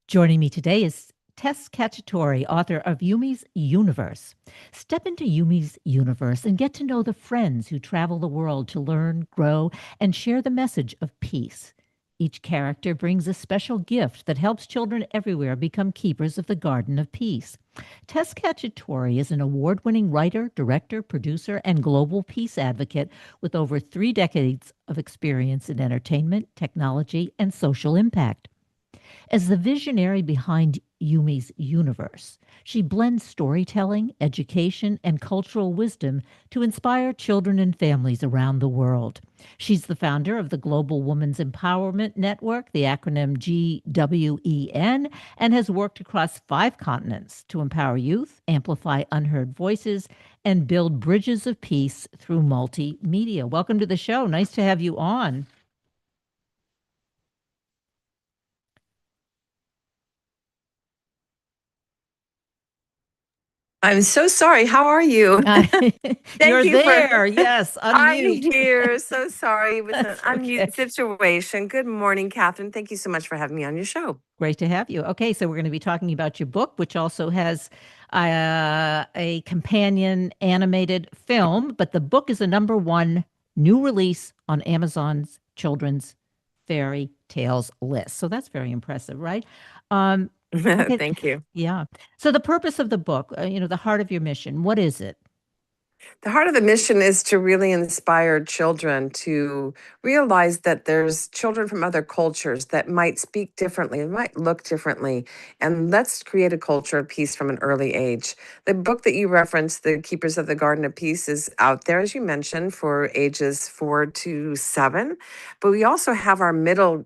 Joining me today is Tess Cacciatore, author of Yumi's Universe. Step into Yumi's universe and get to know the friends who travel the world to learn, grow, and share the message of peace. Each character brings a special gift that helps children everywhere become keepers of the Garden of Peace. Tess Cacciatore is an award-winning writer, director, producer, and global peace advocate with over 3 decades of experience in entertainment, technology, and social impact. As the visionary behind Yumi's universe, she blends storytelling, education, and cultural wisdom to inspire children and families around the world. She's the founder of the Global Women's Empowerment Network, the acronym GWEN, and has worked across 5 continents to empower youth, amplify unheard voices, and build bridges of peace through multimedia. Welcome to the show. Nice to have you on. I'm so sorry. How are you? You're you for- there. Yes, I'm unmute. here. So sorry. It was an That's unmute okay. situation. Good morning, Kathryn. Thank you so much for having me on your show. Great to have you. Okay, so we're going to be talking about your book, which also has a companion animated film, but the book is a #1 new release on Amazon's children's fairy tales list. So that's very impressive, right? Okay, Thank you. yeah. So the purpose of the book, the heart of your mission, what is it? The heart of the mission is to really inspire children to realize that there's children from other cultures that might speak differently, might look differently, and let's create a culture of peace from an early age. The book that you referenced, The Keepers of the Garden of Peace, is out there, as you mentioned, for ages 4 to 7. But we also have our middle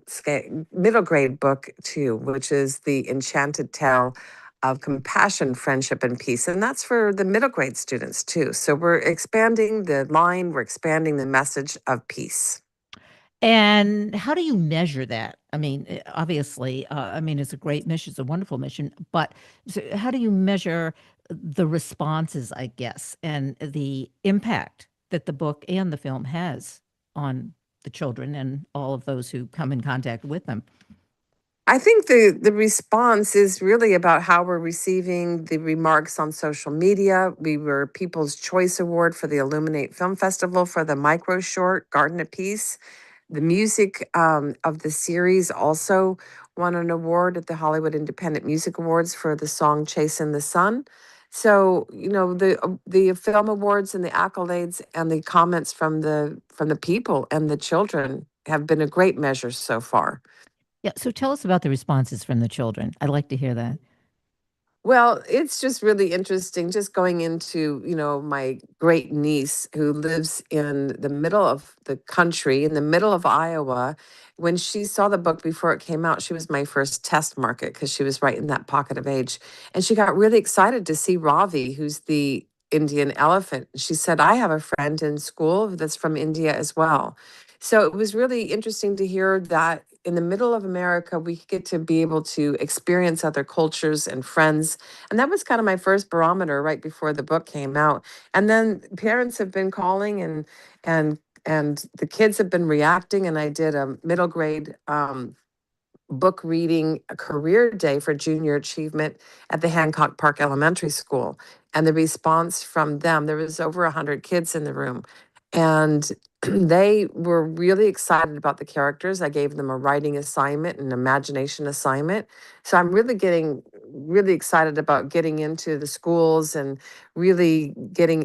grade book too, which is The Enchanted Tale of Compassion, Friendship, and Peace. And that's for the middle grade students too. So we're expanding the line, we're expanding the message of peace. And how do you measure that? I mean, obviously, it's a great mission, it's a wonderful mission, but so how do you measure the responses, I guess, and the impact that the book and the film has on the children and all of those who come in contact with them? I think the response is really about how we're receiving the remarks on social media. We were People's Choice Award for the Illuminate Film Festival for the micro short Garden of Peace. The music of the series also won an award at the Hollywood Independent Music Awards for the song "Chasing the Sun." So the film awards and the accolades and the comments from the people and the children have been a great measure so far. Yeah, so tell us about the responses from the children. I'd like to hear that. Well, it's just really interesting just going into, my great niece who lives in the middle of the country, in the middle of Iowa. When she saw the book before it came out, she was my first test market because she was right in that pocket of age. And she got really excited to see Ravi, who's the Indian elephant. She said, I have a friend in school that's from India as well. So it was really interesting to hear that in the middle of America, we get to be able to experience other cultures and friends. And that was kind of my first barometer right before the book came out. And then parents have been calling and the kids have been reacting. And I did a middle grade book reading a career day for junior achievement at the Hancock Park Elementary School. And the response from them, there was over 100 kids in the room. And they were really excited about the characters. I gave them a writing assignment, an imagination assignment. So I'm really getting really excited about getting into the schools and really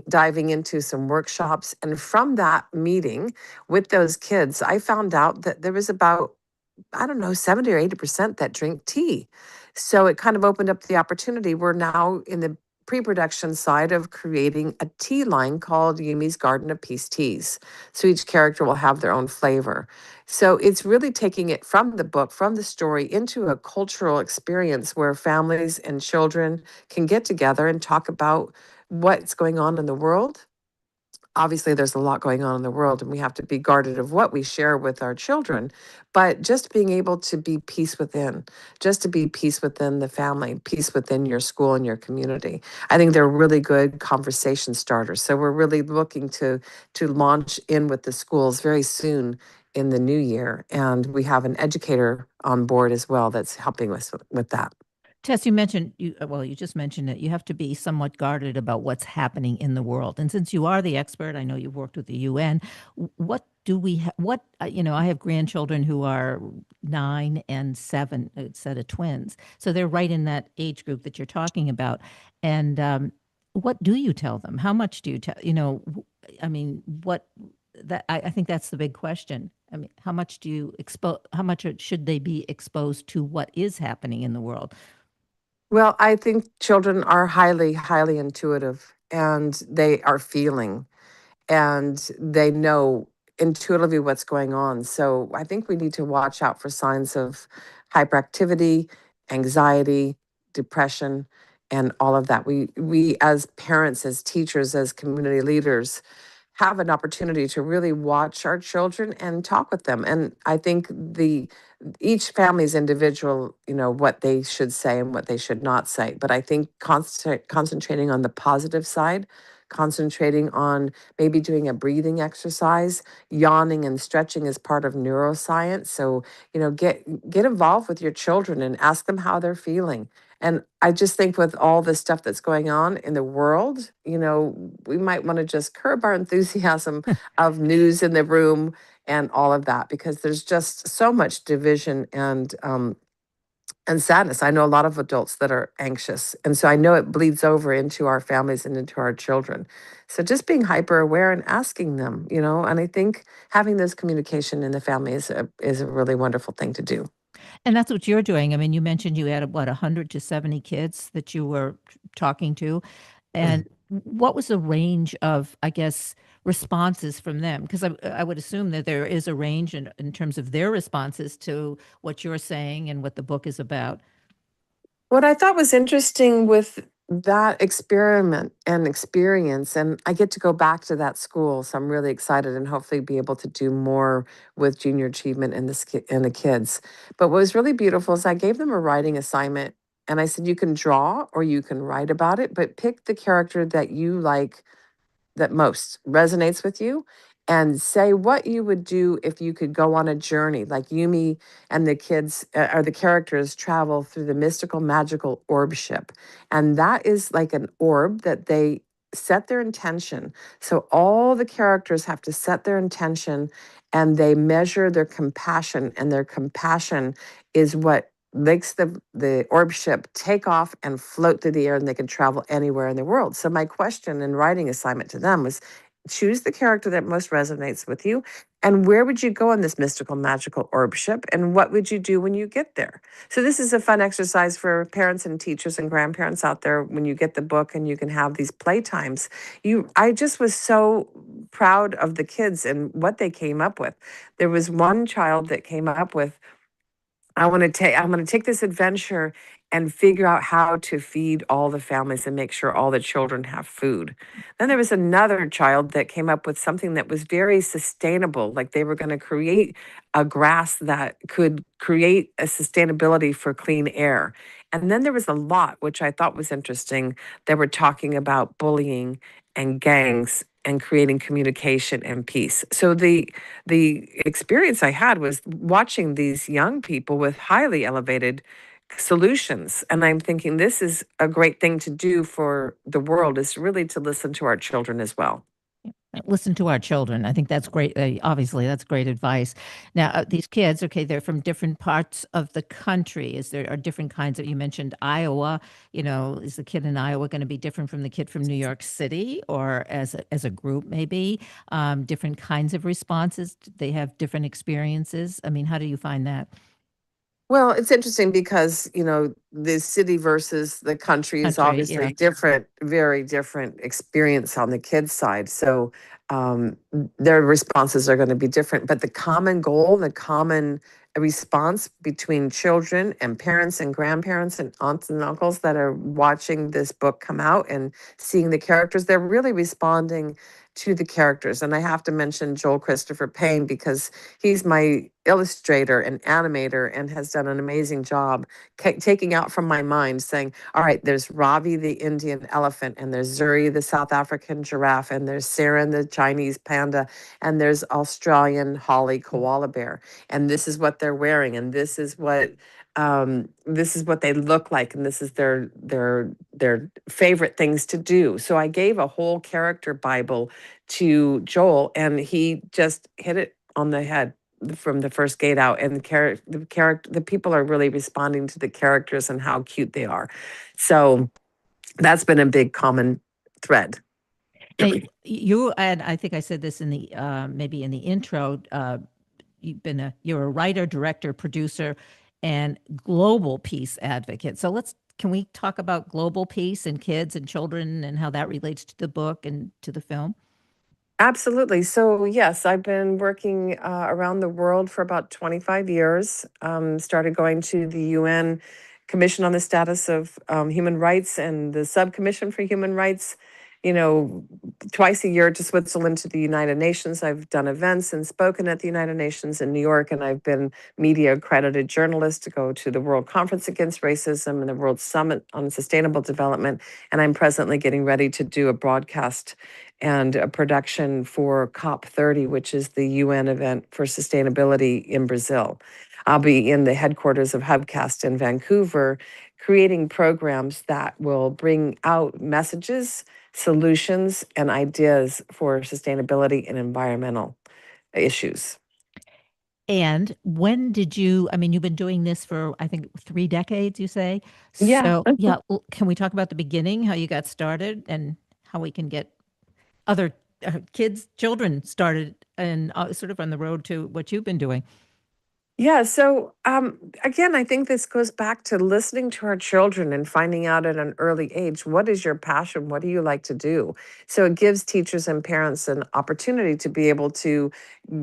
diving into some workshops. And from that meeting with those kids, I found out that there was about, I don't know, 70 or 80% that drink tea. So it kind of opened up the opportunity. We're now in the pre-production side of creating a tea line called Yumi's Garden of Peace Teas. So each character will have their own flavor. So it's really taking it from the book, from the story, into a cultural experience where families and children can get together and talk about what's going on in the world. Obviously, there's a lot going on in the world, and we have to be guarded of what we share with our children. But just being able to be peace within, just to be peace within the family, peace within your school and your community. I think they're really good conversation starters. So we're really looking to launch in with the schools very soon in the new year. And we have an educator on board as well that's helping us with that. Tess, you mentioned you just mentioned it. You have to be somewhat guarded about what's happening in the world. And since you are the expert, I know you've worked with the UN. What do we what I have grandchildren who are 9 and 7, a set of twins. So they're right in that age group that you're talking about. And what do you tell them? How much do you tell, I mean, what that I think that's the big question. I mean, how much do you expose, how much should they be exposed to what is happening in the world? Well, I think children are highly, highly intuitive and they are feeling and they know intuitively what's going on. So I think we need to watch out for signs of hyperactivity, anxiety, depression, and all of that. We as parents, as teachers, as community leaders have an opportunity to really watch our children and talk with them. And I think the each family is individual, what they should say and what they should not say. But I think concentrating on the positive side, concentrating on maybe doing a breathing exercise, yawning and stretching is part of neuroscience. So, get involved with your children and ask them how they're feeling. And I just think with all the stuff that's going on in the world, we might want to just curb our enthusiasm of news in the room and all of that because there's just so much division and sadness. I know a lot of adults that are anxious, and so I know it bleeds over into our families and into our children. So just being hyper aware and asking them, and I think having this communication in the family is a really wonderful thing to do. And that's what you're doing. I mean, you mentioned you had what, 100 to 70 kids that you were talking to. And what was the range of, I guess, responses from them? Because I would assume that there is a range in terms of their responses to what you're saying and what the book is about. What I thought was interesting with that experiment and experience, and I get to go back to that school, so I'm really excited and hopefully be able to do more with junior achievement and and the kids. But what was really beautiful is I gave them a writing assignment, and I said you can draw or you can write about it, but pick the character that you like that most resonates with you and say what you would do if you could go on a journey like Yumi and the kids or the characters travel through the mystical magical orb ship, and that is like an orb that they set their intention. So all the characters have to set their intention and they measure their compassion, and their compassion is what makes the orb ship take off and float through the air, and they can travel anywhere in the world. So my question and writing assignment to them was choose the character that most resonates with you, and where would you go on this mystical magical orb ship, and what would you do when you get there? So this is a fun exercise for parents and teachers and grandparents out there when you get the book and you can have these play times. I just was so proud of the kids and what they came up with. There was one child that came up with, I'm going to take this adventure and figure out how to feed all the families and make sure all the children have food. Then there was another child that came up with something that was very sustainable, like they were going to create a grass that could create a sustainability for clean air. And then there was a lot, which I thought was interesting, that were talking about bullying and gangs and creating communication and peace. So the experience I had was watching these young people with highly elevated solutions. And I'm thinking this is a great thing to do for the world, is really to listen to our children as well. Listen to our children. I think that's great. Obviously, that's great advice. Now, these kids, okay, they're from different parts of the country. Is there are different kinds of? You mentioned Iowa. Is the kid in Iowa going to be different from the kid from New York City, or as a group, maybe different kinds of responses? They have different experiences. I mean, how do you find that? Well, it's interesting because, the city versus the country is Country, obviously yeah. different, very different experience on the kids' side. So their responses are going to be different. But the common goal, the common response between children and parents and grandparents and aunts and uncles that are watching this book come out and seeing the characters, they're really responding to the characters. And I have to mention Joel Christopher Payne because he's my illustrator and animator and has done an amazing job taking out out from my mind saying, all right, there's Ravi the Indian elephant, and there's Zuri the South African giraffe, and there's Saren the Chinese panda, and there's Australian Holly koala bear. And this is what they're wearing, and this is what they look like, and this is their favorite things to do. So I gave a whole character Bible to Joel, and he just hit it on the head from the first gate out. And the people are really responding to the characters and how cute they are. So that's been a big common thread. Now, you, and I think I said this in the maybe in the intro. You're a writer, director, producer, and global peace advocate. So can we talk about global peace and kids and children and how that relates to the book and to the film? Absolutely. So, yes, I've been working around the world for about 25 years. Started going to the UN Commission on the Status of Human Rights and the Subcommission for Human Rights, twice a year to Switzerland to the United Nations. I've done events and spoken at the United Nations in New York, and I've been media accredited journalist to go to the World Conference Against Racism and the World Summit on Sustainable Development. And I'm presently getting ready to do a broadcast and a production for COP30, which is the UN event for sustainability in Brazil. I'll be in the headquarters of Hubcast in Vancouver, creating programs that will bring out messages, solutions, and ideas for sustainability and environmental issues. And when did you, I mean, you've been doing this for, I think, 3 decades, you say? Yeah. So, yeah, can we talk about the beginning, how you got started and how we can get other children started and sort of on the road to what you've been doing? Yeah. So, again, I think this goes back to listening to our children and finding out at an early age, what is your passion? What do you like to do? So it gives teachers and parents an opportunity to be able to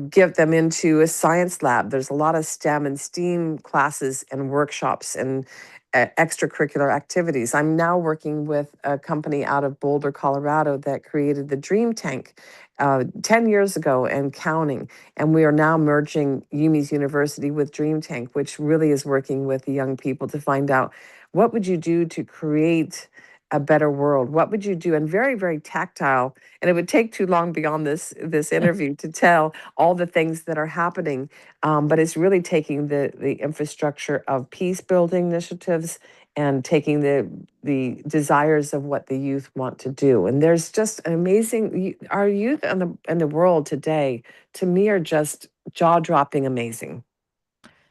get them into a science lab. There's a lot of STEM and STEAM classes and workshops and extracurricular activities. I'm now working with a company out of Boulder, Colorado that created the Dream Tank 10 years ago and counting. And we are now merging Yumi's University with Dream Tank, which really is working with the young people to find out what would you do to create a better world? What would you do? And very, very tactile. And it would take too long beyond this interview to tell all the things that are happening. But it's really taking the infrastructure of peace building initiatives and taking the desires of what the youth want to do. And there's just an amazing, our youth in the world today, to me, are just jaw-dropping amazing.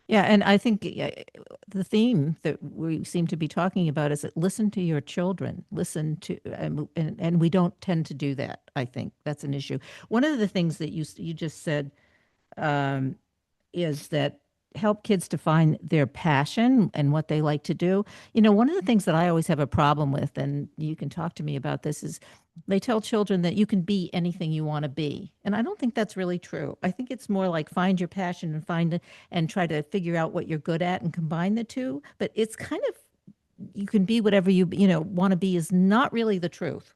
Yeah, and I think the theme that we seem to be talking about is that listen to your children, listen to, and we don't tend to do that. I think that's an issue. One of the things that you just said um, is that help kids to find their passion and what they like to do. One of the things that I always have a problem with, and you can talk to me about this, is they tell children that you can be anything you want to be. And I don't think that's really true. I think it's more like find your passion and and try to figure out what you're good at and combine the two. But it's kind of, you can be whatever you want to be is not really the truth.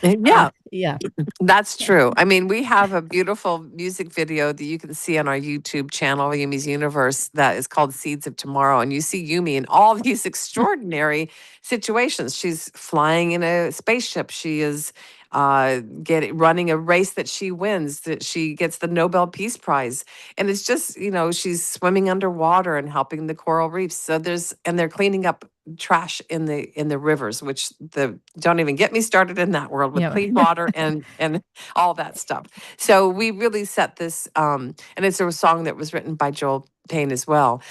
Yeah. Yeah. That's true. I mean, we have a beautiful music video that you can see on our YouTube channel, Yumi's Universe, that is called Seeds of Tomorrow. And you see Yumi in all these extraordinary situations. She's flying in a spaceship. She is running a race that she wins, that she gets the Nobel Peace Prize. And it's just, she's swimming underwater and helping the coral reefs. So they're cleaning up trash in the rivers, which don't even get me started in that world with Yeah. clean water and all that stuff. So we really set this, and it's a song that was written by Joel Payne as well.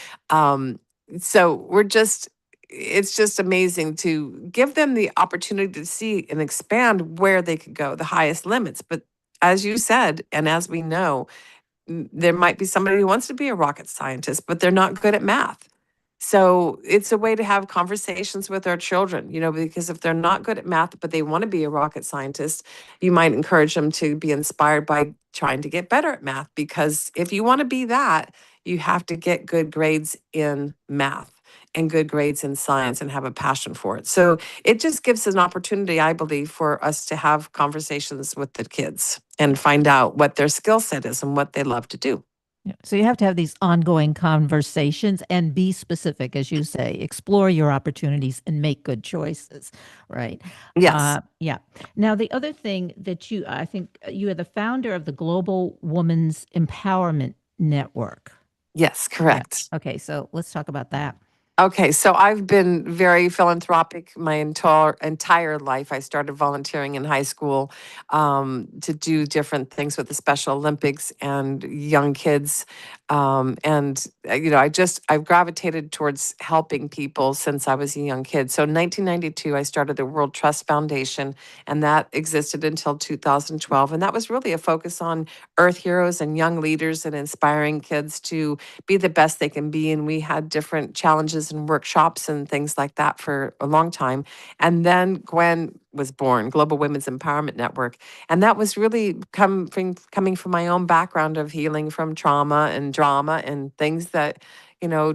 So it's just amazing to give them the opportunity to see and expand where they could go, the highest limits. But as you said, and as we know, there might be somebody who wants to be a rocket scientist, but they're not good at math. So it's a way to have conversations with our children, because if they're not good at math, but they want to be a rocket scientist, you might encourage them to be inspired by trying to get better at math. Because if you want to be that, you have to get good grades in math and good grades in science and have a passion for it. So it just gives an opportunity, I believe, for us to have conversations with the kids and find out what their skill set is and what they love to do. Yeah. So you have to have these ongoing conversations and be specific, as you say, explore your opportunities and make good choices, right? Yes. Yeah. Now, the other thing that I think you are the founder of the Global Women's Empowerment Network. Yes, Yeah. correct. Okay. So let's talk about that. Okay, so I've been very philanthropic my entire life. I started volunteering in high school to do different things with the Special Olympics and young kids. I've gravitated towards helping people since I was a young kid. So in 1992, I started the World Trust Foundation, and that existed until 2012. And that was really a focus on Earth heroes and young leaders and inspiring kids to be the best they can be. And we had different challenges and workshops and things like that for a long time. And then GWEN was born, Global Women's Empowerment Network. And that was really coming from my own background of healing from trauma and drama and things that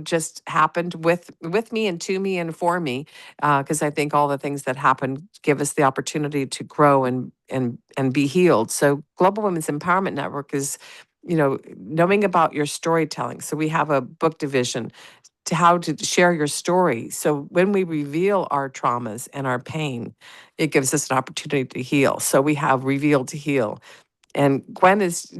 just happened with me and to me and for me, because I think all the things that happen give us the opportunity to grow and be healed. So Global Women's Empowerment Network is knowing about your storytelling. So we have a book division to how to share your story. So when we reveal our traumas and our pain, it gives us an opportunity to heal. So we have Reveal to Heal. And GWEN is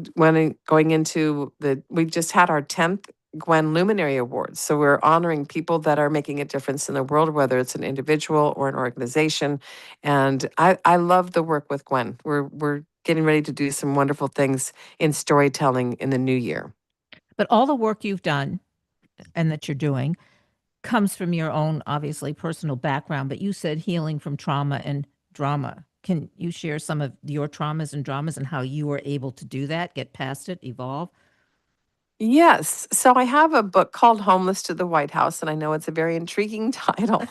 going into we just had our 10th GWEN Luminary Awards. So we're honoring people that are making a difference in the world, whether it's an individual or an organization. And I love the work with GWEN. We're getting ready to do some wonderful things in storytelling in the new year. But all the work you've done and that you're doing comes from your own, obviously, personal background. But you said healing from trauma and drama. Can you share some of your traumas and dramas and how you were able to do that, get past it, evolve? Yes. So I have a book called Homeless to the White House, and I know it's a very intriguing title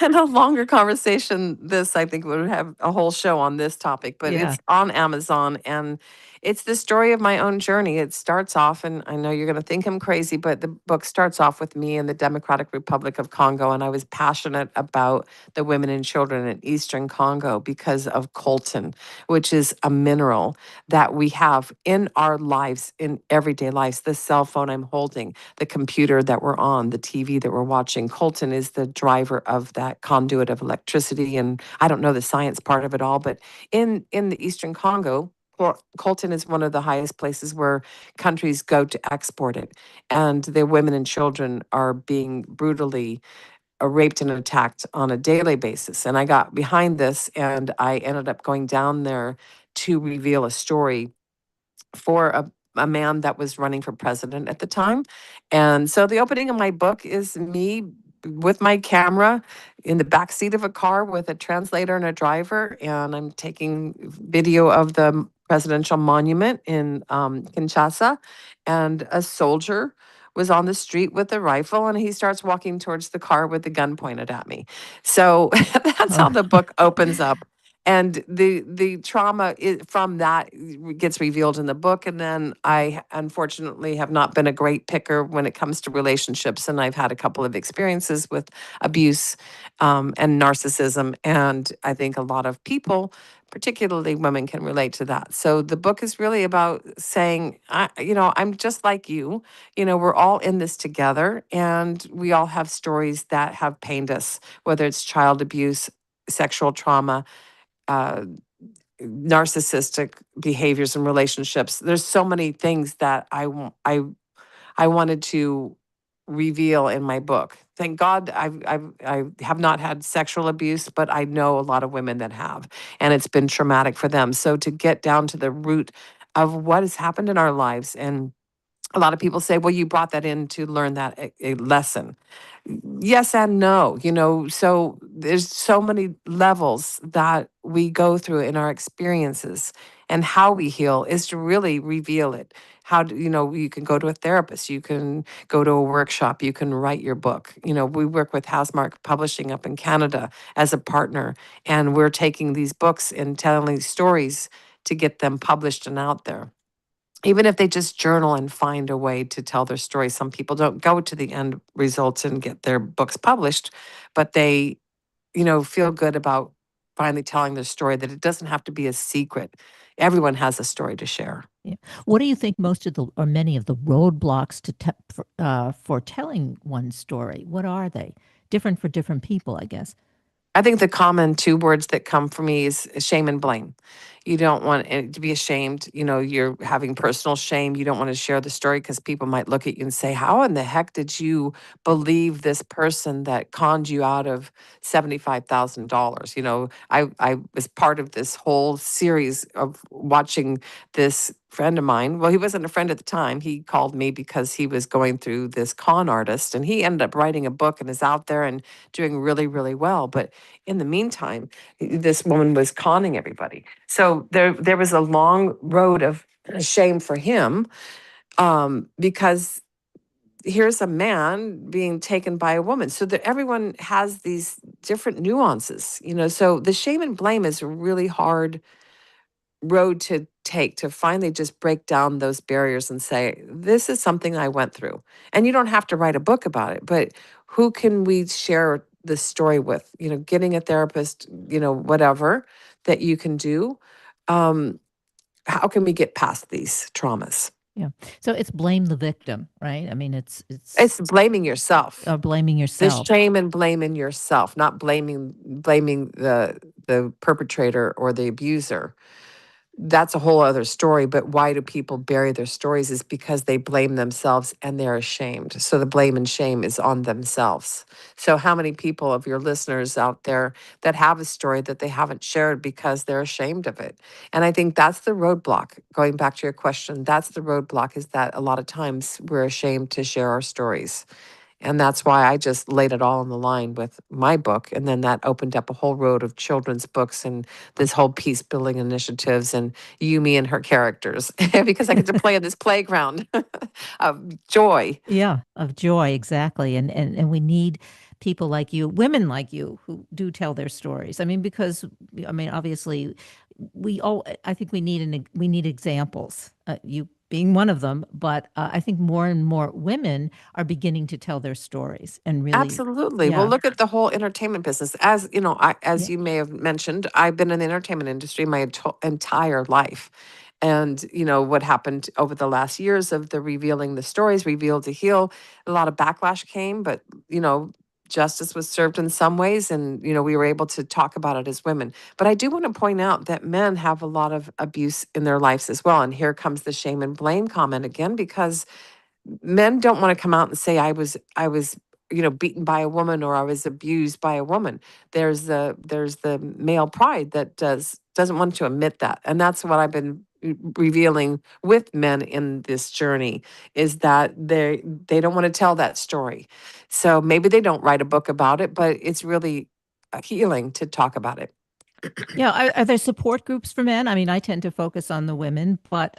and a longer conversation. This, I think, would have a whole show on this topic, but Yeah. it's on Amazon, and it's the story of my own journey. It starts off, and I know you're going to think I'm crazy, but the book starts off with me in the Democratic Republic of Congo, and I was passionate about the women and children in Eastern Congo because of coltan, which is a mineral that we have in our lives, in everyday lives. The cell phone I'm holding, the computer that we're on, the TV that we're watching. Coltan is the driver of that conduit of electricity. And I don't know the science part of it all, but in the Eastern Congo, coltan is one of the highest places where countries go to export it. And their women and children are being brutally raped and attacked on a daily basis. And I got behind this and I ended up going down there to reveal a story for a man that was running for president at the time. And so the opening of my book is me with my camera in the back seat of a car with a translator and a driver. And I'm taking video of the presidential monument in Kinshasa. And a soldier was on the street with a rifle and he starts walking towards the car with the gun pointed at me. So that's how Oh, the book opens up, and the trauma from that gets revealed in the book. And then I unfortunately have not been a great picker when it comes to relationships, and I've had a couple of experiences with abuse and narcissism, and I think a lot of people, particularly women, can relate to that. So the book is really about saying, I'm just like you. We're all in this together, and we all have stories that have pained us, whether it's child abuse, sexual trauma, uh, narcissistic behaviors and relationships. There's so many things that I wanted to reveal in my book. Thank God I have not had sexual abuse, but I know a lot of women that have, and it's been traumatic for them. So to get down to the root of what has happened in our lives, and a lot of people say, well, you brought that in to learn that a lesson. Yes and no, so there's so many levels that we go through in our experiences, and how we heal is to really reveal it. How do you can go to a therapist, you can go to a workshop, you can write your book. We work with Housemark Publishing up in Canada as a partner, and we're taking these books and telling stories to get them published and out there, even if they just journal and find a way to tell their story. Some people don't go to the end results and get their books published, but they, feel good about finally telling their story, that it doesn't have to be a secret. Everyone has a story to share. Yeah. What do you think most of the or many of the roadblocks for telling one story? What are they? Different for different people, I guess. I think the common two words that come for me is shame and blame. You don't want it to be ashamed. You know, you're having personal shame. You don't want to share the story because people might look at you and say, how in the heck did you believe this person that conned you out of $75,000? You know, I was part of this whole series of watching this friend of mine. Well, he wasn't a friend at the time. He called me because he was going through this con artist, and he ended up writing a book and is out there and doing really, really well. But in the meantime, this woman was conning everybody. So there was a long road of shame for him, because here's a man being taken by a woman. So that everyone has these different nuances, you know. So the shame and blame is a really hard road to take, to finally just break down those barriers and say, this is something I went through. And you don't have to write a book about it, but who can we share this story with? You know, getting a therapist, you know, whatever that you can do. Um, how can we get past these traumas? Yeah. So it's blame the victim, right? I mean, it's It's blaming yourself. blaming The yourself. shame and blaming yourself, not blaming the perpetrator or the abuser. That's a whole other story. But why do people bury their stories is because they blame themselves and they're ashamed. So the blame and shame is on themselves. So how many people of your listeners out there that have a story that they haven't shared because they're ashamed of it? And I think that's the roadblock. Going back to your question, that's the roadblock, is that a lot of times we're ashamed to share our stories. And that's why I just laid it all on the line with my book. And then that opened up a whole road of children's books and this whole peace building initiatives and Yumi and her characters, because I get to play in this playground of joy. Yeah, of joy, exactly. And we need people like you, women like you, who do tell their stories. I mean, because I mean, obviously, I think we need examples. You being one of them, but I think more and more women are beginning to tell their stories and really, Absolutely. Well, yeah, look at the whole entertainment business. As you know, yeah, as you may have mentioned, I've been in the entertainment industry my entire life. And you know what happened over the last years of the revealing the stories, reveal to heal. A lot of backlash came, but you know, justice was served in some ways, and you know, we were able to talk about it as women. But I do want to point out that men have a lot of abuse in their lives as well. And here comes the shame and blame comment again, because men don't want to come out and say I was you know, beaten by a woman or I was abused by a woman. There's the male pride that doesn't want to admit that. And that's what I've been revealing with men in this journey, is that they don't want to tell that story. So maybe they don't write a book about it, but it's really healing to talk about it. yeah. Are there support groups for men? I mean, I tend to focus on the women, but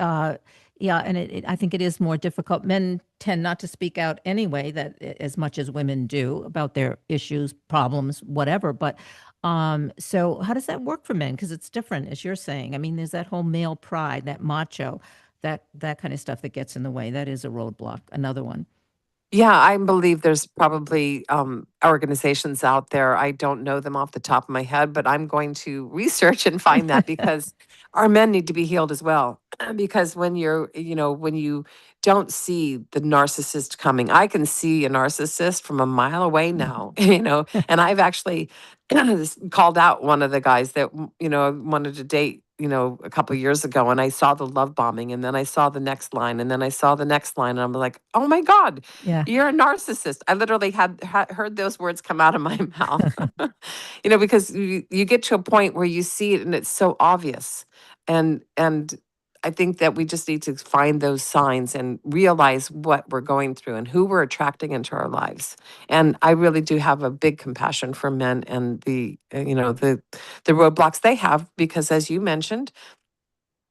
yeah, and I think it is more difficult. Men tend not to speak out anyway, that as much as women do about their issues, problems, whatever. But so how does that work for men? Because it's different, as you're saying. I mean, there's that whole male pride, that macho, that kind of stuff that gets in the way. That is a roadblock. Another one. Yeah, I believe there's probably organizations out there. I don't know them off the top of my head, but I'm going to research and find that, because our men need to be healed as well. Because when you're, you know, when you don't see the narcissist coming, I can see a narcissist from a mile away now, you know, and I've actually called out one of the guys that, you know, wanted to date, you know, a couple of years ago, and I saw the love bombing, and then I saw the next line, and then I saw the next line, and I'm like, oh my God, Yeah. you're a narcissist. I literally had heard those words come out of my mouth. You know, because you get to a point where you see it and it's so obvious. And I think that we just need to find those signs and realize what we're going through and who we're attracting into our lives. And I really do have a big compassion for men and the you know, the roadblocks they have, because as you mentioned,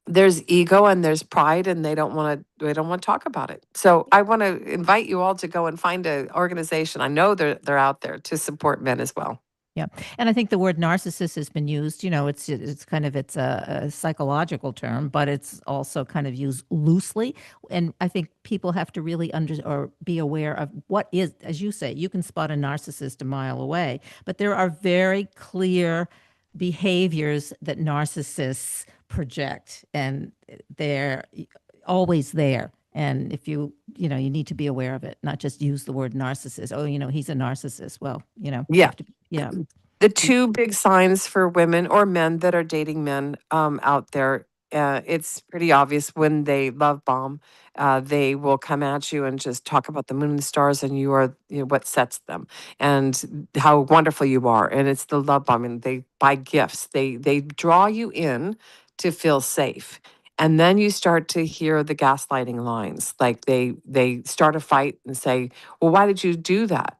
there's ego and there's pride, and they don't want to talk about it. So I want to invite you all to go and find an organization. I know they're out there to support men as well. Yeah. And I think the word narcissist has been used, you know, it's kind of it's a psychological term, but it's also kind of used loosely. And I think people have to really or be aware of what is, as you say, you can spot a narcissist a mile away, but there are very clear behaviors that narcissists project, and they're always there. And if you need to be aware of it, not just use the word narcissist. Oh, he's a narcissist. Well, you Yeah. have to, yeah. The two big signs for women or men that are dating men out there, it's pretty obvious when they love bomb. They will come at you and just talk about the moon and the stars, and you are what sets them and how wonderful you are. And it's the love bombing. They buy gifts. They draw you in to feel safe. And then you start to hear the gaslighting lines. Like they start a fight and say, "Well, why did you do that?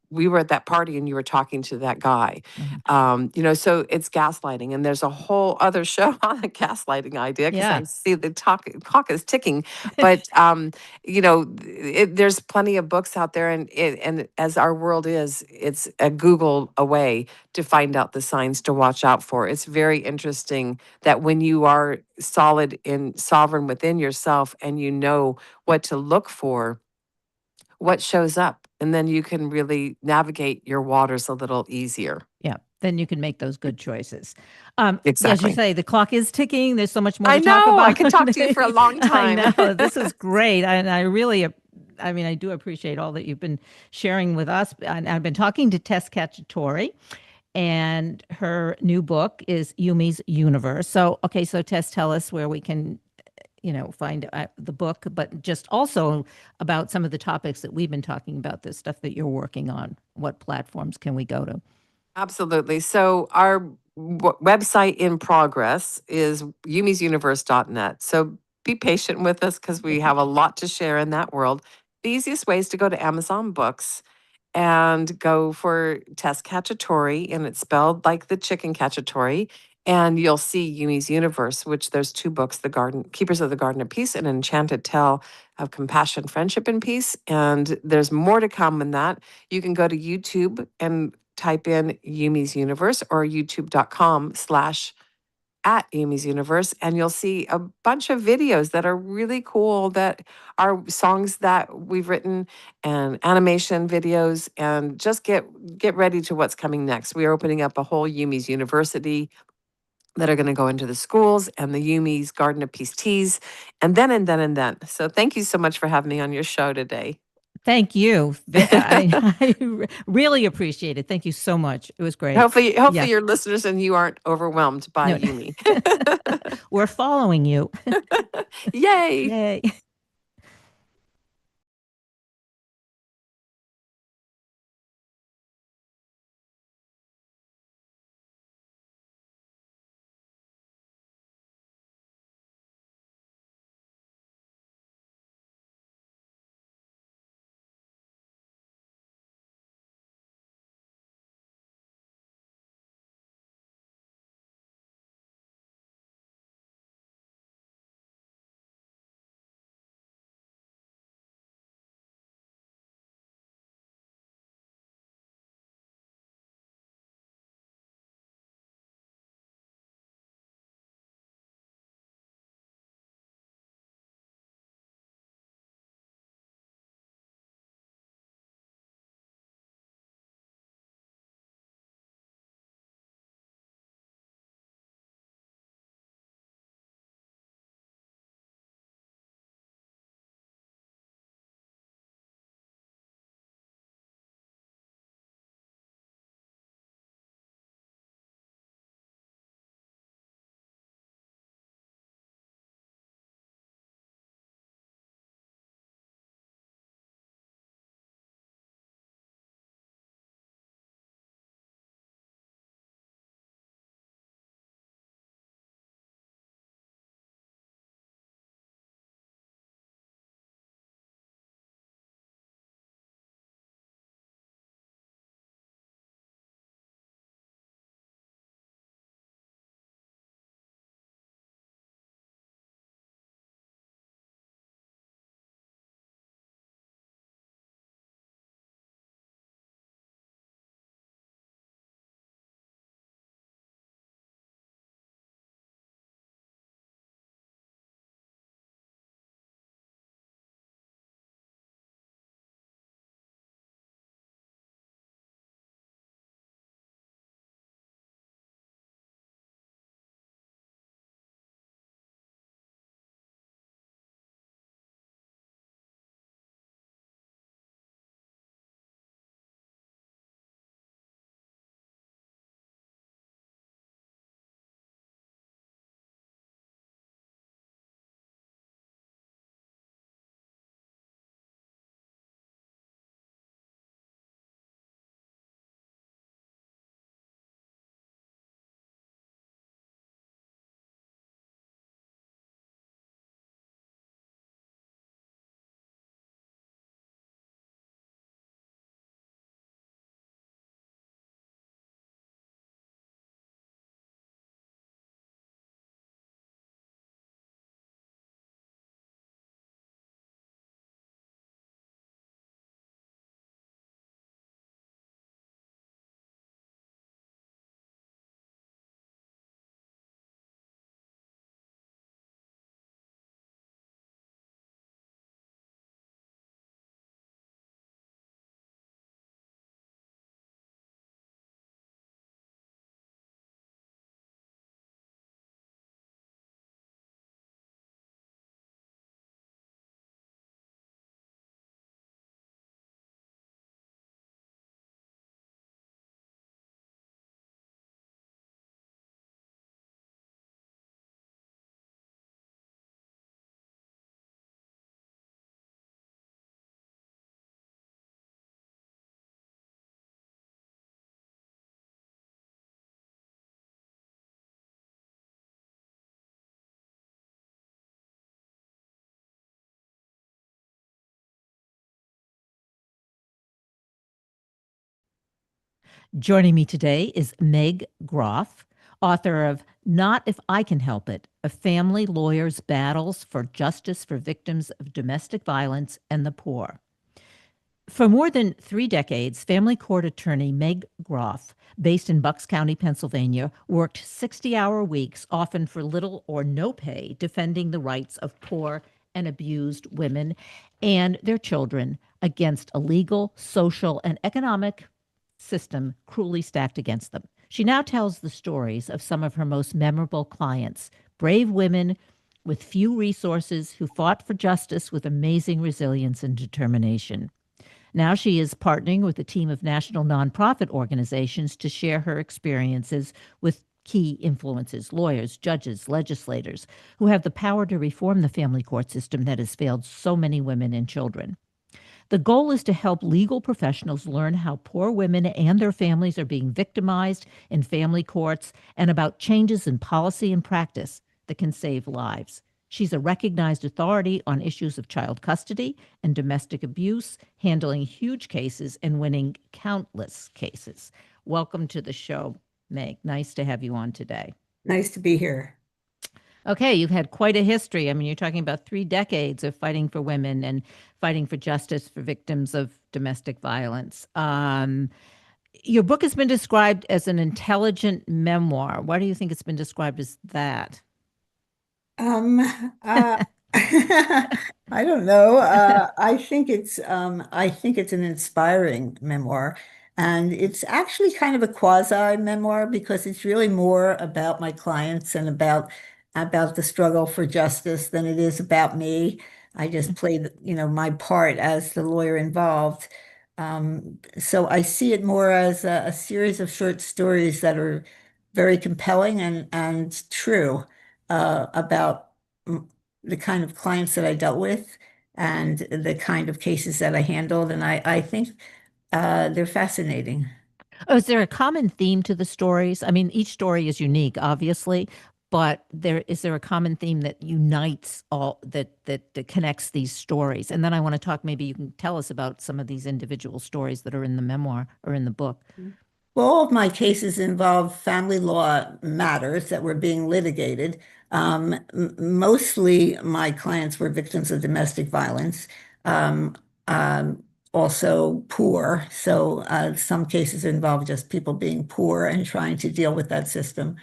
We were at that party and you were talking to that guy." Mhm. So it's gaslighting. And there's a whole other show on the gaslighting idea because Yeah. I see the clock is ticking. But, there's plenty of books out there. And as our world is, it's a Google away to find out the signs to watch out for. It's very interesting that when you are solid and sovereign within yourself and you know what to look for, what shows up, and then you can really navigate your waters a little easier. Yeah. Then you can make those good choices. As you Exactly. say, the clock is ticking. There's so much more I to talk know. I about. could talk to you for a long I time. know. This is great. And I really, I do appreciate all that you've been sharing with us. And I've been talking to Tess Cacciatore, and her new book is Yumi's Universe. So, okay, so Tess, tell us where we can, find the book, but just also about some of the topics that we've been talking about, the stuff that you're working on. What platforms can we go to? Absolutely. So our website in progress is yumisuniverse.net. So be patient with us because we have a lot to share in that world. The easiest way is to go to Amazon Books and go for Tess Cacciatore, and it's spelled like the chicken cacciatore. And you'll see Yumi's Universe, which there's two books: The Garden, Keepers of the Garden of Peace, and Enchanted Tale of Compassion, Friendship, and Peace. And there's more to come in that. You can go to YouTube and type in Yumi's Universe or youtube.com/ at Amy's Universe, and you'll see a bunch of videos that are really cool, that are songs that we've written and animation videos. And just get ready to what's coming next. We are opening up a whole Yumi's University that are going to go into the schools, and the Yumi's Garden of Peace teas, and then and then and then. So thank you so much for having me on your show today. Thank you. I really appreciate it. Thank you so much. It was great. Hopefully Yeah. your listeners and you aren't overwhelmed by No, Yumi. we're following you. Yay. Yay. Joining me today is Meg Groff, author of Not If I Can Help It, A Family Lawyer's Battles for Justice for Victims of Domestic Violence and the Poor. For more than 3 decades, family court attorney Meg Groff, based in Bucks County, Pennsylvania, worked 60-hour weeks, often for little or no pay, defending the rights of poor and abused women and their children against a legal, social, and economic system cruelly stacked against them. She now tells the stories of some of her most memorable clients, brave women with few resources who fought for justice with amazing resilience and determination. Now she is partnering with a team of national nonprofit organizations to share her experiences with key influencers, lawyers, judges, legislators who have the power to reform the family court system that has failed so many women and children. The goal is to help legal professionals learn how poor women and their families are being victimized in family courts and about changes in policy and practice that can save lives. She's a recognized authority on issues of child custody and domestic abuse, handling huge cases and winning countless cases. Welcome to the show, Meg. Nice to have you on today. Nice to be here. Okay, you've had quite a history. I mean, you're talking about 3 decades of fighting for women and fighting for justice for victims of domestic violence. Your book has been described as an intelligent memoir. Why do you think it's been described as that? Um, uh, I don't know. I think it's an inspiring memoir, and it's actually kind of a quasi memoir because it's really more about my clients and about the struggle for justice than it is about me. I just played, my part as the lawyer involved. So I see it more as a series of short stories that are very compelling and true about the kind of clients that I dealt with and the kind of cases that I handled. And I think they're fascinating. Oh, is there a common theme to the stories? I mean, each story is unique, obviously, but there a common theme that unites all that connects these stories? And then I want to talk. Maybe you can tell us about some of these individual stories that are in the memoir or in the book. Well, all of my cases involve family law matters that were being litigated. Mostly my clients were victims of domestic violence, um, also poor. So some cases involve just people being poor and trying to deal with that system.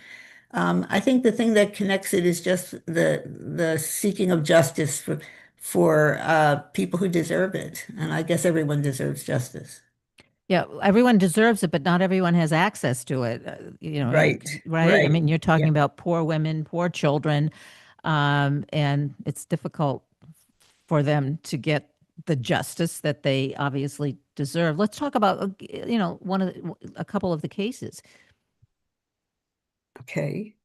I think the thing that connects it is just the seeking of justice for people who deserve it. And I guess everyone deserves justice. Yeah, everyone deserves it, but not everyone has access to it. Right, Right? I right. mean, you're Yeah. talking about poor women, poor children, and it's difficult for them to get the justice that they obviously deserve. Let's talk about, a couple of the cases. Okay.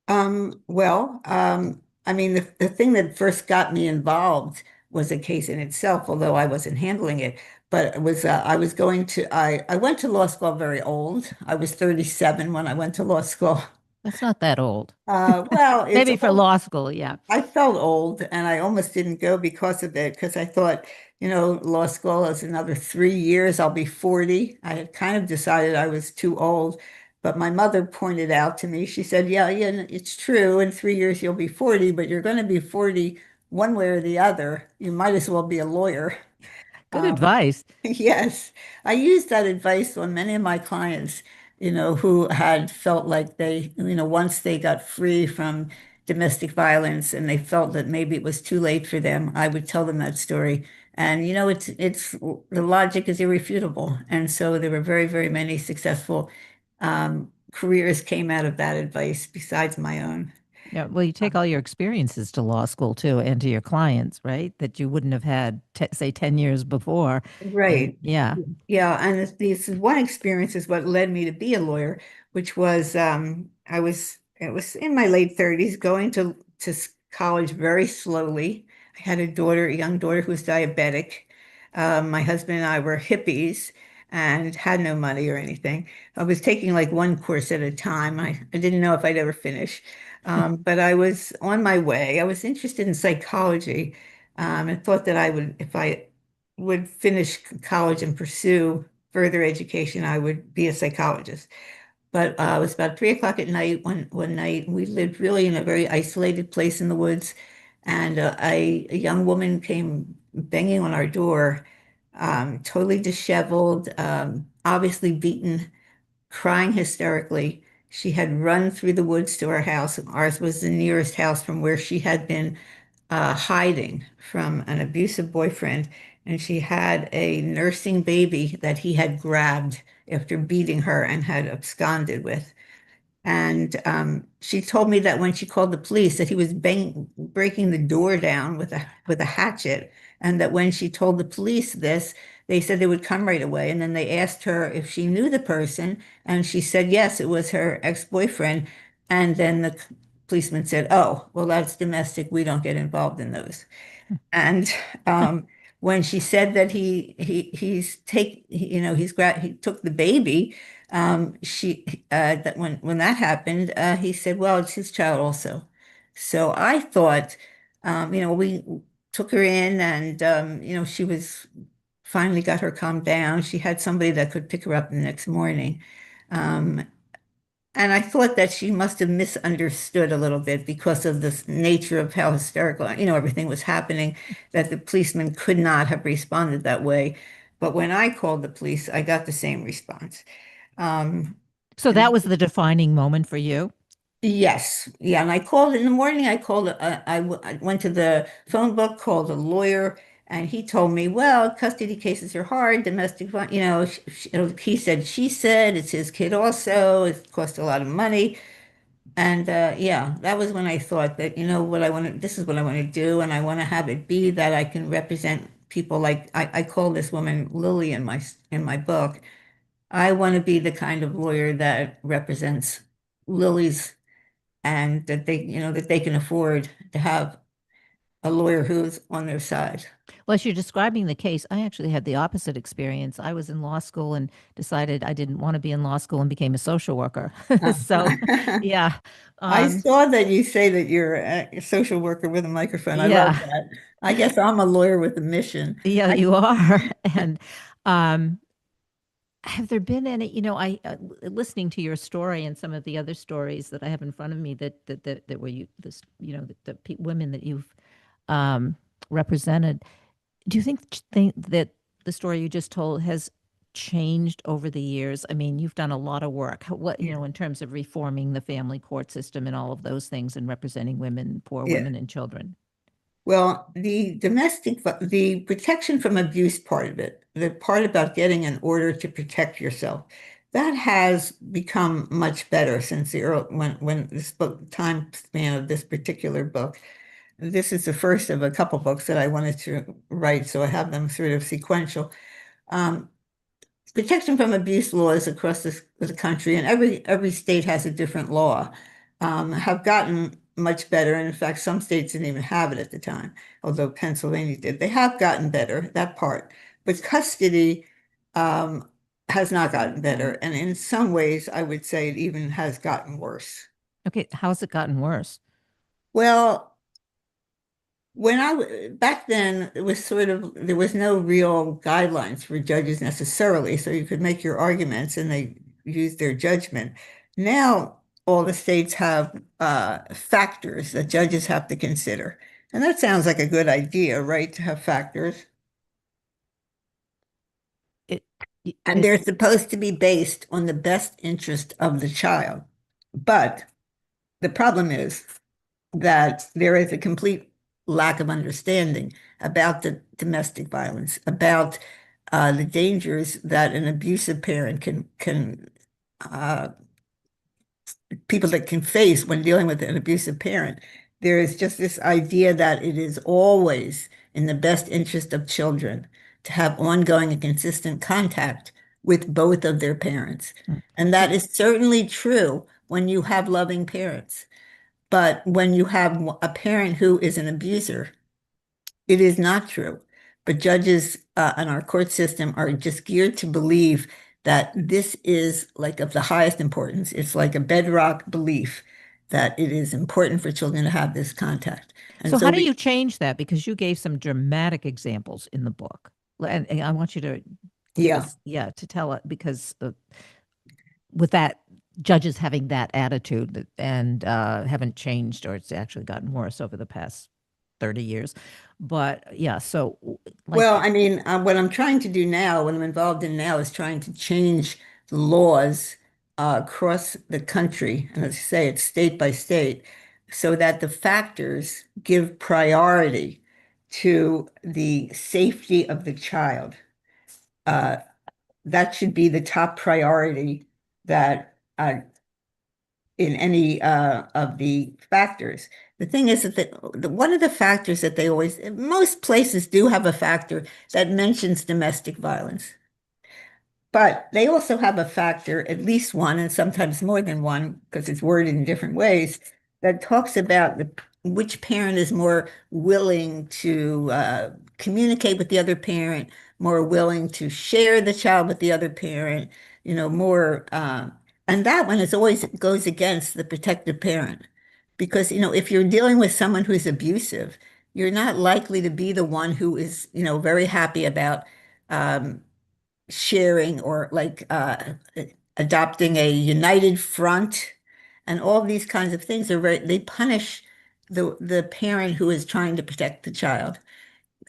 I mean, the thing that first got me involved was a case in itself, although I wasn't handling it. But it was I went to law school very old. I was 37 when I went to law school. That's not that old. Well, it's Maybe for old. law school, yeah. I felt old and I almost didn't go because of it, because I thought, law school is another 3 years. I'll be 40. I had kind of decided I was too old, but my mother pointed out to me, she said, yeah, yeah, it's true. In 3 years, you'll be 40, but you're going to be 40 one way or the other. You might as well be a lawyer. Good Um, advice. Yes, I used that advice on many of my clients, who had felt like once they got free from domestic violence and they felt that maybe it was too late for them, I would tell them that story. And it's the logic is irrefutable. And so there were very, very many successful careers came out of that advice besides my own. Yeah, well, you take all your experiences to law school too, and to your clients, right? That you wouldn't have had, say, 10 years before. And Right. yeah, Yeah, and this one experience is what led me to be a lawyer, which was it was in my late 30s going to college very slowly. I had a young daughter who was diabetic. My husband and I were hippies and had no money or anything. I was taking like one course at a time. I didn't know if I'd ever finish. But I was on my way. I was interested in psychology, and thought that I would, if I would finish college and pursue further education, I would be a psychologist. But it was about 3 o'clock at night one night. We lived really in a very isolated place in the woods, and a young woman came banging on our door, totally disheveled, obviously beaten, crying hysterically. She had run through the woods to our house. Ours was the nearest house from where she had been hiding from an abusive boyfriend, and she had a nursing baby that he had grabbed after beating her and had absconded with. And she told me that when she called the police, that he was breaking the door down with a hatchet, and that when she told the police this, they said they would come right away. And then they asked her if she knew the person, and she said yes, it was her ex-boyfriend. And then the policeman said, "Oh, well, that's domestic. We don't get involved in those." And when she said that he took the baby, she that when that happened, he said, "Well, it's his child also." So I thought, we took her in, and she was finally got her calmed down. She had somebody that could pick her up the next morning. Um, and I thought that she must have misunderstood a little bit because of the nature of how hysterical, everything was happening, that the policeman could not have responded that way. But when I called the police, I got the same response. Um, So and that was the defining moment for you. yes, yeah. And I called in the morning. I went to the phone book, called a lawyer, and he told me, well, custody cases are hard, domestic, he said, she said, it's his kid also. It costs a lot of money. And yeah, that was when I thought that, this is what I want to do. And I want to have it be that I can represent people like I call this woman Lily in my book. I want to be the kind of lawyer that represents Lily's, and that they can afford to have a lawyer who's on their side. Well, as you're describing the case, I actually had the opposite experience. I was in law school and decided I didn't want to be in law school and became a social worker. So, yeah. I Um, saw that you say that you're a social worker with a microphone. I love yeah. that. I guess I'm a lawyer with a mission. Yeah, I, you are. And um, have there been any, listening to your story and some of the other stories that I have in front of me that were women that you've um, represented, do you think that the story you just told has changed over the years? I mean, you've done a lot of work. What, yeah, in terms of reforming the family court system and all of those things and representing women, poor yeah. women and children. Well, the protection from abuse part of it, the part about getting an order to protect yourself, that has become much better since the early, when this book, time span of this particular book. This is the first of a couple books that I wanted to write, so I have them sort of sequential. Um, Protection from abuse laws across the country, and every state has a different law, have gotten much better. And in fact, some states didn't even have it at the time, although Pennsylvania did. They have gotten better, that part. But custody um, has not gotten better. And in some ways, I would say it even has gotten worse. Okay, how's it gotten worse? Well, back then, it was there was no real guidelines for judges necessarily, so you could make your arguments and they used their judgment. Now, all the states have factors that judges have to consider. And that sounds like a good idea, right? To have factors. It, And is they're supposed to be based on the best interest of the child. But the problem is that there is a complete lack of understanding about the domestic violence, about the dangers that an abusive parent can uh, people that can face when dealing with an abusive parent. There is just this idea that it is always in the best interest of children to have ongoing and consistent contact with both of their parents. mm, And that is certainly true when you have loving parents. But when you have a parent who is an abuser, it is not true. But judges in our court system are just geared to believe that this is like of the highest importance. It's like a bedrock belief that it is important for children to have this contact. And so so how do you change that? Because you gave some dramatic examples in the book. And I want you to Yeah. to tell it, because with that, judges having that attitude and haven't changed, or it's actually gotten worse over the past 30 years. But yeah, so like, Well, I mean, what I'm trying to do now, what I'm involved in now, is trying to change the laws across the country, and as I say, it's state by state, so that the factors give priority to the safety of the child. Uh, that should be the top priority that in any of the factors. The thing is that one of the factors that they always, most places do have a factor that mentions domestic violence. But they also have a factor, at least one, and sometimes more than one, because it's worded in different ways, that talks about which parent is more willing to communicate with the other parent, more willing to share the child with the other parent, more. And that one is always goes against the protective parent. Because, if you're dealing with someone who's abusive, you're not likely to be the one who is, very happy about um, sharing or like adopting a united front, and all these kinds of things are they punish the parent who is trying to protect the child.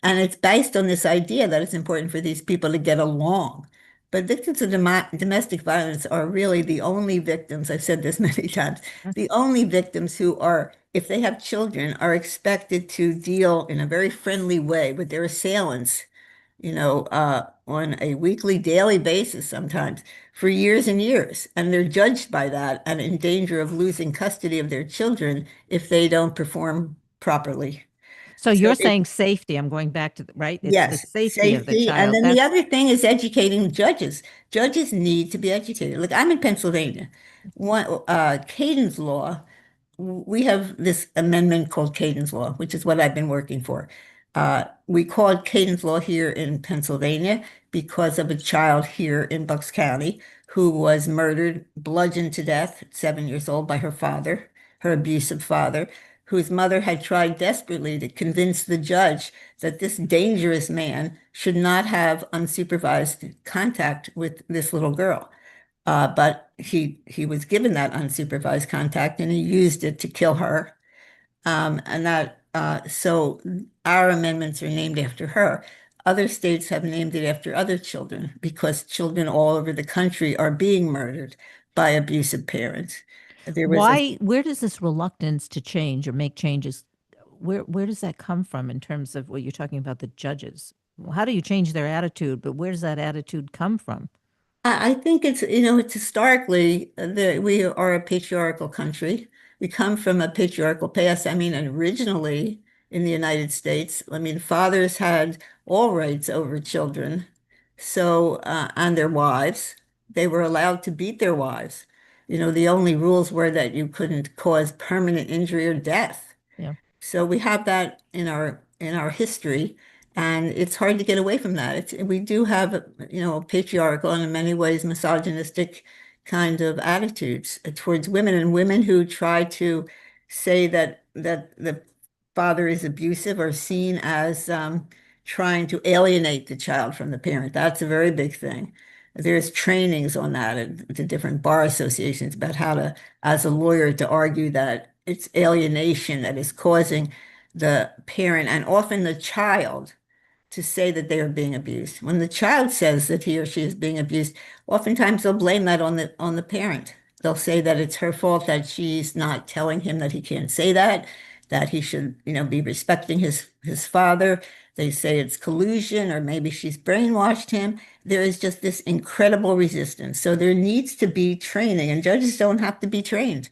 And it's based on this idea that it's important for these people to get along. But victims of domestic violence are really the only victims, I've said this many times, the only victims who are, if they have children, are expected to deal in a very friendly way with their assailants, on a weekly, daily basis sometimes for years and years. And they're judged by that and in danger of losing custody of their children if they don't perform properly. so So you're it, saying safety. I'm going back to right. It's the yes, safety of the safety. And child. then the other thing is educating judges. Judges need to be educated. Look, I'm in Pennsylvania. Caden's law, we have this amendment called Caden's Law, which is what I've been working for. We call it Caden's Law here in Pennsylvania because of a child here in Bucks County who was murdered, bludgeoned to death at 7 years old by her father, her abusive father, whose mother had tried desperately to convince the judge that this dangerous man should not have unsupervised contact with this little girl. But he was given that unsupervised contact and he used it to kill her. So our amendments are named after her. Other states have named it after other children because children all over the country are being murdered by abusive parents. There was a Where does this reluctance to change or make changes, where does that come from in terms of what you're talking about, the judges? Well, how do you change their attitude, but where does that attitude come from? I think it's historically that we are a patriarchal country. We come from a patriarchal past. I mean, originally in the United States, I mean, fathers had all rights over children. So, and their wives, they were allowed to beat their wives. The only rules were that you couldn't cause permanent injury or death. Yeah. So we have that in our history, and it's hard to get away from that. We do have, patriarchal and in many ways misogynistic kind of attitudes towards women, and women who try to say that the father is abusive are seen as trying to alienate the child from the parent. That's a very big thing. There's trainings on that at the different bar associations about how to, as a lawyer, to argue that it's alienation that is causing the parent and often the child to say that they are being abused. When the child says that he or she is being abused, oftentimes they'll blame that on the parent. They'll say that it's her fault that she's not telling him that he can't say that he should, be respecting his father. They say it's collusion, or maybe she's brainwashed him. There is just this incredible resistance. So there needs to be training, and judges don't have to be trained.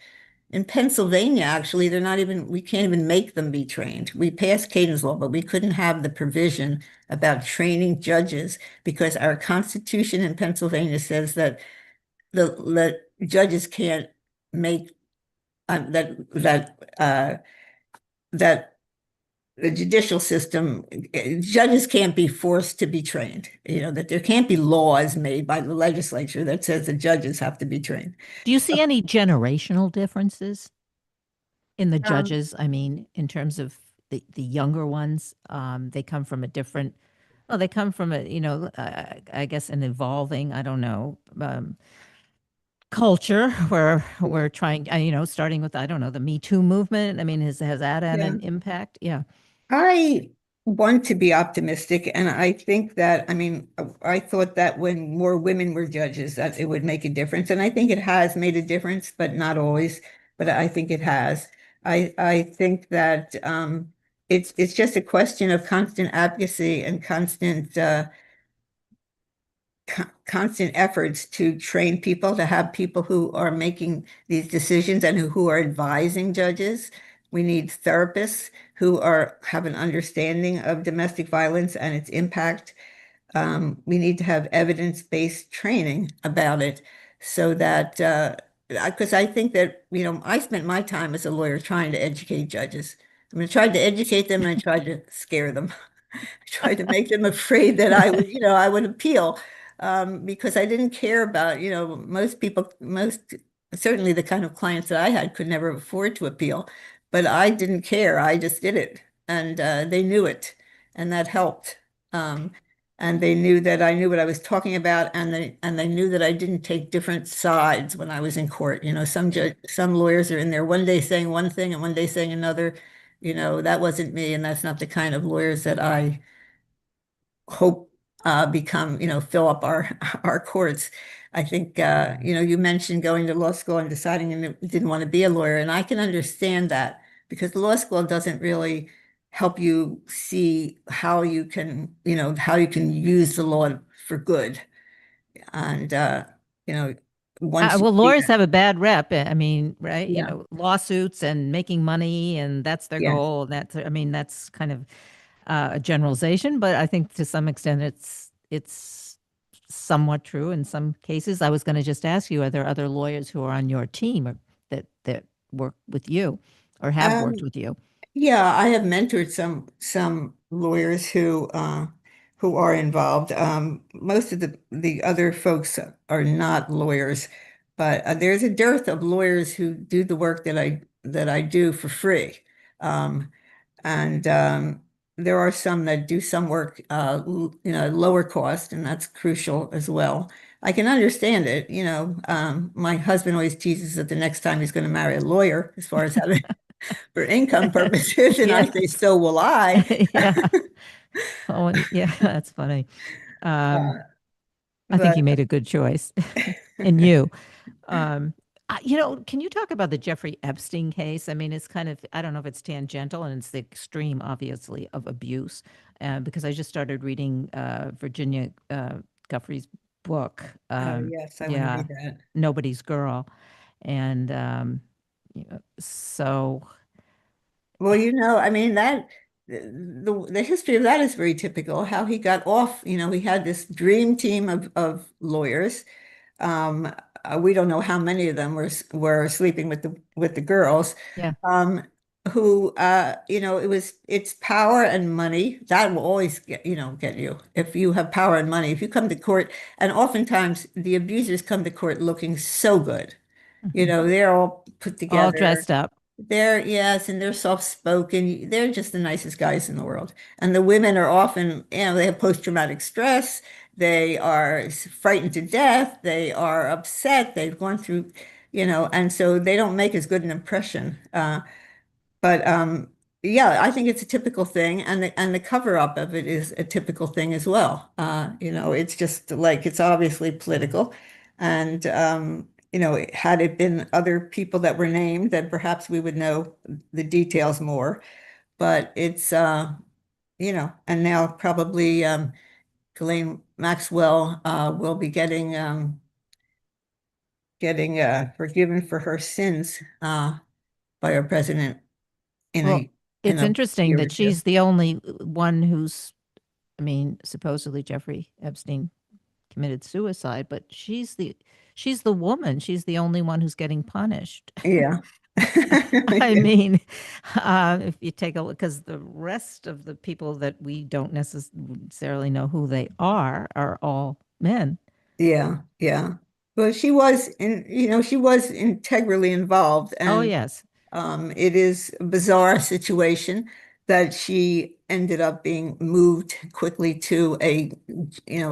In Pennsylvania, actually, we can't even make them be trained. We passed Caden's Law, but we couldn't have the provision about training judges because our Constitution in Pennsylvania says that the judges can't make that the judicial system, judges can't be forced to be trained. That there can't be laws made by the legislature that says the judges have to be trained. Do you see any generational differences in the Um, judges? I mean, in terms of the younger ones, they come from a different Well, they come from I guess an evolving, I don't know, culture where we're trying, starting with, I don't know, the Me Too movement. I mean, has that had Yeah. an impact? Yeah. I want to be optimistic, and I think that, I mean, I thought that when more women were judges, that it would make a difference, and I think it has made a difference, but not always. But I think it has. I think that it's just a question of constant advocacy and constant efforts to train people, to have people who are making these decisions and who are advising judges. We need therapists who have an understanding of domestic violence and its impact. We need to have evidence-based training about it so that because I think that, I spent my time as a lawyer trying to educate judges. I mean, I tried to educate them and I tried to scare them. Tried to make them afraid that I would appeal, because I didn't care about, most people, certainly the kind of clients that I had could never afford to appeal, but I didn't care. I just did it, and they knew it, and that helped. Um, and they knew that I knew what I was talking about, and they knew that I didn't take different sides when I was in court. Some lawyers are in there one day saying one thing and one day saying another. That wasn't me, and that's not the kind of lawyers that I hope become, fill up our our courts. I think you mentioned going to law school and deciding you didn't want to be a lawyer, and I can understand that because law school doesn't really help you see how you can use the law for good. And you know, once you Well, see lawyers that, have a bad rep. I mean, right? yeah, Lawsuits and making money, and that's their yeah. goal. I mean, that's kind of a generalization, but I think to some extent it's somewhat true in some cases. I was going to just ask you, are there other lawyers who are on your team or that work with you or have worked Um, with you? Yeah, I have mentored some lawyers who are involved. Most of the other folks are not lawyers, but there's a dearth of lawyers who do the work that I do for free. Um, and there are some that do some work, lower cost, and that's crucial as well. I can understand it. My husband always teases that the next time he's going to marry a lawyer, as far as having for income purposes, and I say, Yes. so will I. Yeah. Oh, yeah, that's funny. Um, Uh, I think but he made a good choice. And you. Um, can you talk about the Jeffrey Epstein case? I mean, it's kind of, I don't know if it's tangential and it's the extreme, obviously, of abuse, because I just started reading Virginia Guffrey's book. yes, I want to Yeah, read that. Nobody's Girl. And so, Well, I mean that the history of that is very typical. How he got off, he had this dream team of lawyers. Um, we don't know how many of them were sleeping with the girls. yeah. Um, who it's power and money that will always get you if you have power and money. If you come to court, and oftentimes the abusers come to court looking so good. Mhm. They're all put All together. dressed up. Yes, and they're soft-spoken. They're just the nicest guys in the world. And the women are often, they have post-traumatic stress. They are frightened to death. They are upset. They've gone through, and so they don't make as good an impression. But yeah, I think it's a typical thing, and the cover up of it is a typical thing as well. It's just like it's obviously political, and had it been other people that were named, then perhaps we would know the details more. But it's and now probably Ghislaine Maxwell will be getting forgiven for her sins by our president in Well, a in it's a interesting year or that two. she's the only one who's, I mean, supposedly Jeffrey Epstein committed suicide, but she's the woman. She's the only one who's getting punished. Yeah. I Yeah. mean, if you take a look, because the rest of the people that we don't necessarily know who they are all men. Yeah. Yeah. Well, she was integrally involved, Oh, and yes. it is a bizarre situation. that she ended up being moved quickly to a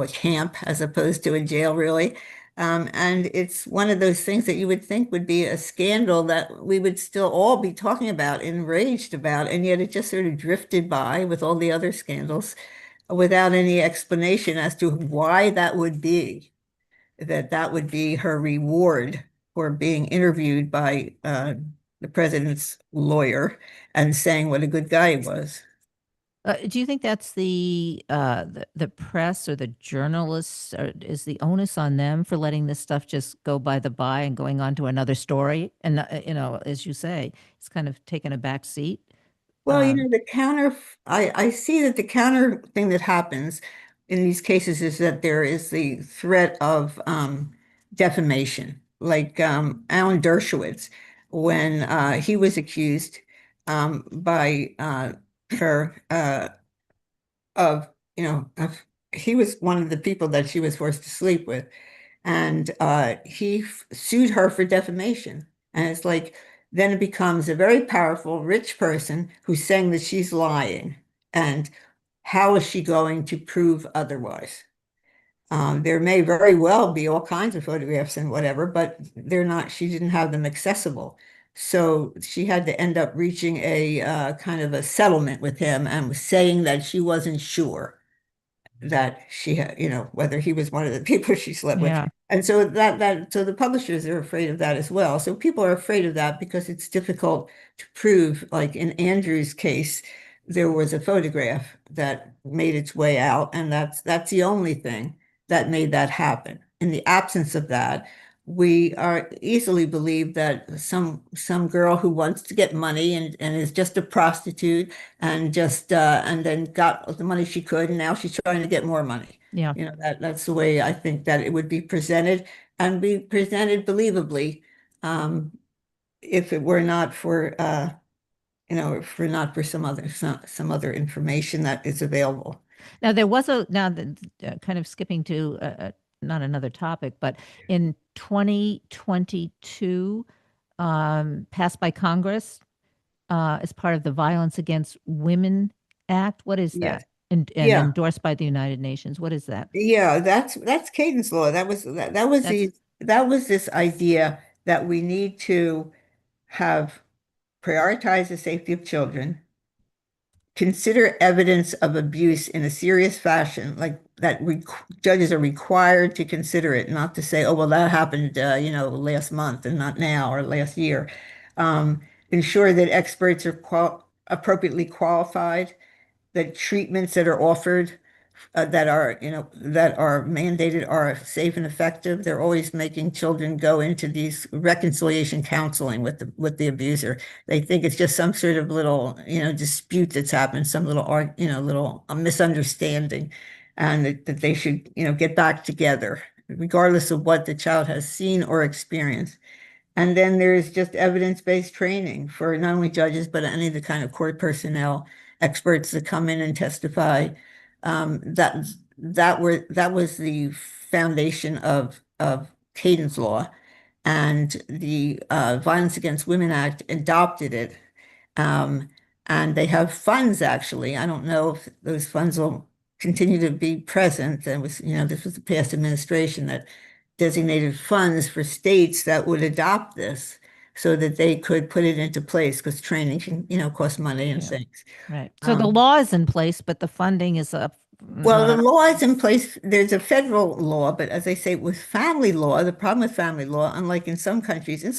camp as opposed to a jail, really. And it's one of those things that you would think would be a scandal that we would still all be talking about, enraged about, and yet it just sort of drifted by with all the other scandals without any explanation as to why that would be, that would be her reward for being interviewed by the president's lawyer and saying what a good guy he was. Do you think that's the press or the journalists, or is the onus on them for letting this stuff just go by the by and going on to another story? And as you say, it's kind of taken a back seat. Well, Um, I see that the counter thing that happens in these cases is that there is the threat of defamation. Like Alan Dershowitz, when he was accused by her of, he was one of the people that she was forced to sleep with. And he sued her for defamation. And it's like, then it becomes a very powerful, rich person who's saying that she's lying. And how is she going to prove otherwise? There may very well be all kinds of photographs and whatever, but they're not, she didn't have them accessible. So she had to end up reaching a kind of a settlement with him and was saying that she wasn't sure that she had, whether he was one of the people she slept with. yeah. And so so the publishers are afraid of that as well. So people are afraid of that because it's difficult to prove. Like in Andrew's case, there was a photograph that made its way out, and that's the only thing that made that happen. In the absence of that, we are easily believe that some girl who wants to get money and is just a prostitute and then got the money she could, and now she's trying to get more money. Yeah. That's the way I think that it would be presented and be presented believably, if it were not for if we're not for some other information that is available. Now kind of skipping to not another topic, but in 2022, passed by Congress as part of the Violence Against Women Act. What is Yes. that? And Yeah. endorsed by the United Nations. What is that? Yeah, that's Cadence law. That was this idea that we need to have prioritize the safety of children, consider evidence of abuse in a serious fashion, like that judges are required to consider it, not to say, oh, well, that happened, last month and not now or last year. Ensure that experts are appropriately qualified, that treatments that are offered that are mandated are safe and effective. They're always making children go into these reconciliation counseling with the abuser. They think it's just some sort of little, dispute that's happened, some little little misunderstanding, and that they should, get back together, regardless of what the child has seen or experienced. And then there's just evidence-based training for not only judges, but any of the kind of court personnel, experts that come in and testify. That was the foundation of Cadence law, and the Violence Against Women Act adopted it. Um, and they have funds, actually. I don't know if those funds will continue to be present. This was the past administration that designated funds for states that would adopt this so that they could put it into place, because training can, cost money and Yeah. things. Right. So the law is in place, but the funding is up. Well, the law is in place. There's a federal law, but as I say, with family law, the problem with family law, unlike in some countries, if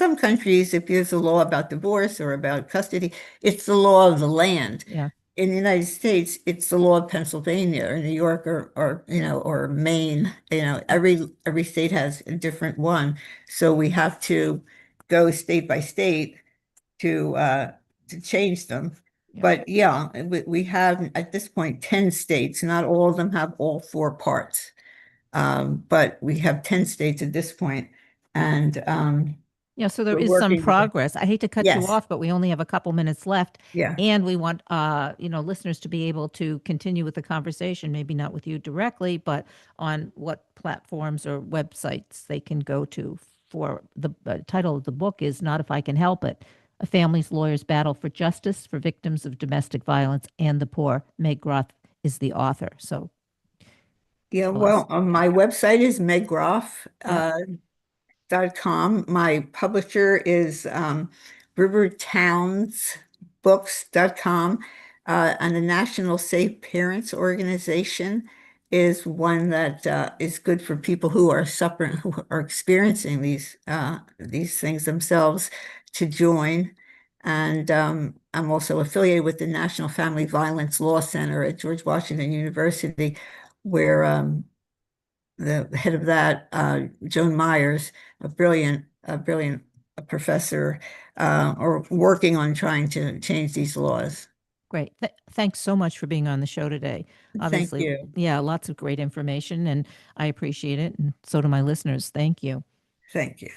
there's a law about divorce or about custody, it's the law of the land. Yeah. In the United States, it's the law of Pennsylvania or New York or Maine. Every state has a different one. So we have to go state by state to change them. Yeah. But yeah, we have at this point 10 states. Not all of them have all four parts. But we have 10 states at this point. And Yeah, so there we're is some working with them. progress. I hate to cut you Yes. off, but we only have a couple minutes left. Yeah. And we want listeners to be able to continue with the conversation, maybe not with you directly, but on what platforms or websites they can go to. For the title of the book is Not If I Can Help It. A Family's Lawyers Battle for Justice for Victims of Domestic Violence and the Poor. Meg Groth is the author. So Yeah, tell us. well, my website is meggroff.com. My publisher is rivertownsbooks.com. And the National Safe Parents Organization is one that is good for people who are suffering, who are experiencing these things themselves to join. And I'm also affiliated with the National Family Violence Law Center at George Washington University, where the head of that, Joan Myers, a brilliant professor, are working on trying to change these laws. Great. Thanks so much for being on the show today. Thank Obviously, you. yeah, lots of great information, and I appreciate it. And so do my listeners. Thank you. Thank you.